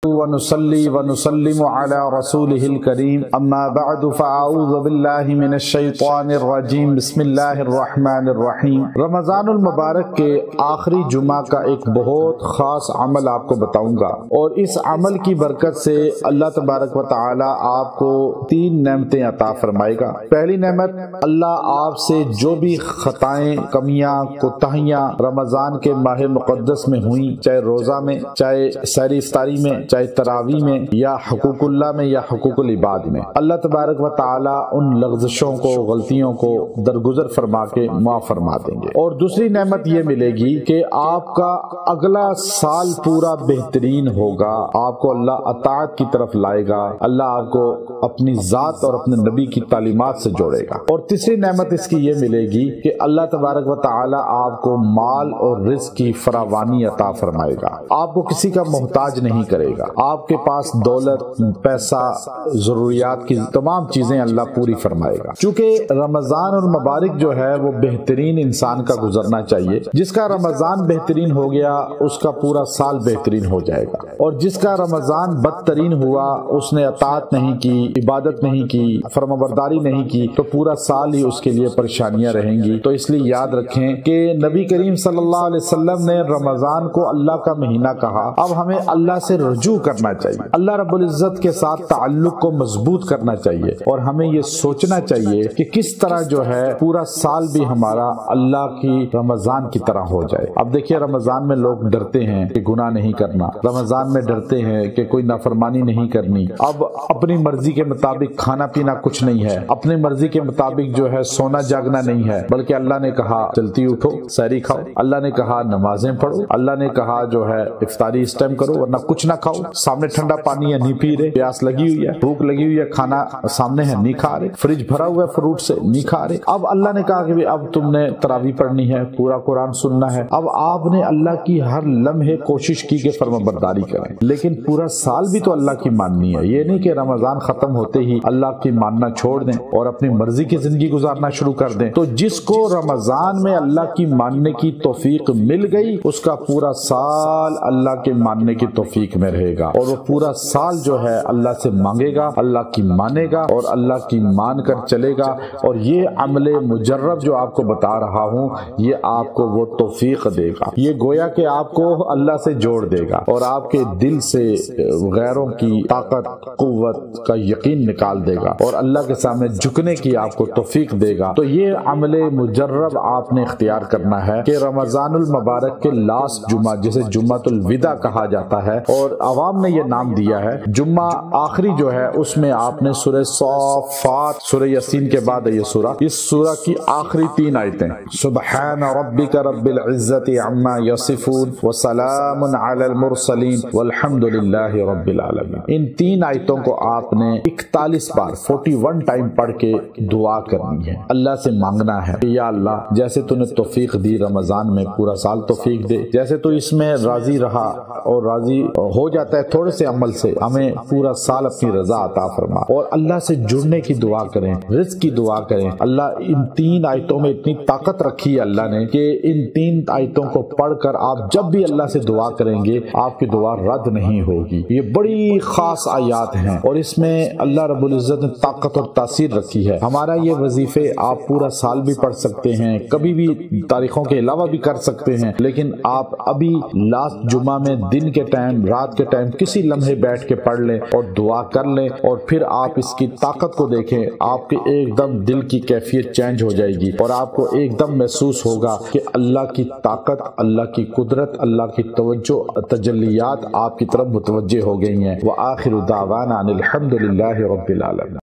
ونصلي ونسلم على رسوله الكريم اما بعد فاعوذ بالله من الشیطان الرجیم بسم اللہ الرحمن الرحیم۔ رمضان المبارک کے آخری جمعہ کا ایک بہت خاص عمل آپ کو بتاؤں گا، اور اس عمل کی برکت سے اللہ تبارک و تعالی آپ کو 3 نعمتیں عطا فرمائے گا۔ پہلی نعمت، اللہ آپ سے جو بھی خطائیں، کمیاں، کوتاہیاں رمضان کے ماہ مقدس میں ہوئیں، چاہے روزہ میں، چاہے سحری افطاری میں، چاہے تراویح میں، یا حقوق اللہ میں، یا حقوق العباد میں، اللہ تبارک و تعالی ان لغزشوں کو، غلطیوں کو درگزر فرما کے معاف فرما دیں گے۔ اور دوسری نعمت یہ ملے گی کہ آپ کا اگلا سال پورا بہترین ہوگا، آپ کو اللہ اطاعت کی طرف لائے گا، اللہ آپ کو اپنی ذات اور اپنے نبی کی تعلیمات سے جوڑے گا۔ اور تیسری نعمت اس کی یہ ملے گی کہ اللہ تبارک و تعالی آپ کو مال اور رزق کی فراوانی عطا فرمائے گا، آپ کو کسی کا محتاج نہیں کرے گا، آپ کے پاس دولت، پیسہ، ضروریات کی تمام چیزیں اللہ پوری فرمائے گا۔ چونکہ رمضان المبارک جو ہے وہ بہترین انسان کا گزرنا چاہیے، جس کا رمضان بہترین ہو گیا اس کا پورا سال بہترین ہو جائے گا، اور جس کا رمضان بدترین ہوا، اس نے اطاعت نہیں کی، عبادت نہیں کی، فرمانبرداری نہیں کی، تو پورا سال ہی اس کے لیے پریشانیاں رہیں گی۔ تو اس لیے یاد رکھیں کہ نبی کریم صلی اللہ علیہ وسلم نے رمضان کو اللہ کا مہینہ کہا۔ اب ہمیں اللہ سے رجوع کرنا چاہیے، اللہ رب العزت کے ساتھ تعلق کو مضبوط کرنا چاہیے، اور ہمیں یہ سوچنا چاہیے کہ کس طرح جو ہے پورا سال بھی ہمارا اللہ کی رمضان کی طرح ہو جائے۔ اب دیکھیے، رمضان میں لوگ ڈرتے ہیں کہ گناہ نہیں کرنا، رمضان میں ڈرتے ہیں کہ کوئی نافرمانی نہیں کرنی، اب اپنی مرضی کے مطابق کھانا پینا کچھ نہیں ہے، اپنی مرضی کے مطابق جو ہے سونا جاگنا نہیں ہے، بلکہ اللہ نے کہا جلدی اٹھو، سحری کھاؤ، اللہ نے کہا نمازیں پڑھو، اللہ نے کہا جو ہے افطاری اس ٹائم کرو ورنہ کچھ نہ کھاؤ، سامنے ٹھنڈا پانی ہے نہیں پی رہے، پیاس لگی ہوئی ہے، بھوک لگی ہوئی ہے، کھانا سامنے ہے نہیں کھا رہے، فریج بھرا ہوا ہے فروٹ سے نہیں کھا رہے۔ اب اللہ نے کہا کہ اب تم نے تراویح پڑھنی ہے، پورا قرآن سننا ہے۔ اب آپ نے اللہ کی ہر لمحے کوشش کی کہ فرمانبرداری کریں، لیکن پورا سال بھی تو اللہ کی ماننی ہے۔ یہ نہیں کہ رمضان ختم ہوتے ہی اللہ کی ماننا چھوڑ دیں اور اپنی مرضی کی زندگی گزارنا شروع کر دیں۔ تو جس کو رمضان میں اللہ کی ماننے کی توفیق مل گئی، اس کا پورا سال اللہ کے ماننے کی توفیق میں رہے گا، اور وہ پورا سال جو ہے اللہ سے مانگے گا، اللہ کی مانے گا اور اللہ کی مان کر چلے گا۔ اور یہ عمل مجرب جو آپ کو بتا رہا ہوں، یہ آپ کو وہ توفیق دے گا، یہ گویا کہ آپ کو اللہ سے جوڑ دے گا، اور آپ کے دل سے غیروں کی طاقت، قوت کا یقین نکال دے گا، اور اللہ کے سامنے جھکنے کی آپ کو توفیق دے گا۔ تو یہ عمل مجرب آپ نے اختیار کرنا ہے کہ رمضان المبارک کے لاسٹ جمعہ، جسے جمعۃ الوداع کہا جاتا ہے، اور عوام نے یہ نام دیا ہے، جمعہ آخری جو ہے اس میں آپ نے سورہ صافات، سورہ یاسین کے بعد ہے یہ سورہ، اس سورہ کی آخری 3 آیتیں، سبحان ربک رب العزت عما یصفون وسلام علی المرسلین والحمد للہ رب العالمین، ان 3 آیتوں کو آپ نے 41 بار 41 ٹائم پڑھ کے دعا کرنی ہے، اللہ سے مانگنا ہے کہ یا اللہ جیسے تو نے توفیق دی رمضان میں، پورا سال توفیق دے، جیسے تو اس میں راضی رہا اور راضی ہو جاتا ہے تھوڑے سے عمل سے، ہمیں پورا سال اپنی رضا عطا فرما، اور اللہ سے جڑنے کی دعا کریں، رزق کی دعا کریں۔ اللہ ان 3 آیتوں میں اتنی طاقت رکھی ہے اللہ نے کہ ان 3 آیتوں کو پڑھ کر آپ جب بھی اللہ سے دعا کریں گے آپ کی دعا رد نہیں ہوگی۔ یہ بڑی خاص آیات ہیں، اور اس میں اللہ رب العزت نے طاقت اور تاثیر رکھی ہے۔ ہمارا یہ وظیفے آپ پورا سال بھی پڑھ سکتے ہیں، کبھی بھی تاریخوں کے علاوہ بھی کر سکتے ہیں، لیکن آپ ابھی لاسٹ جمعہ میں دن کے ٹائم، رات کے ٹائم کسی لمحے بیٹھ کے پڑھ لیں اور دعا کر لیں، اور پھر آپ اس کی طاقت کو دیکھیں، آپ کے ایک دم دل کی کیفیت چینج ہو جائے گی، اور آپ کو ایک دم محسوس ہوگا کہ اللہ کی طاقت، اللہ کی قدرت، اللہ کی توجہ، تجلیات آپ کی طرف متوجہ ہو گئی ہیں۔ وآخر دعوانا ان الحمد للہ رب العالمین۔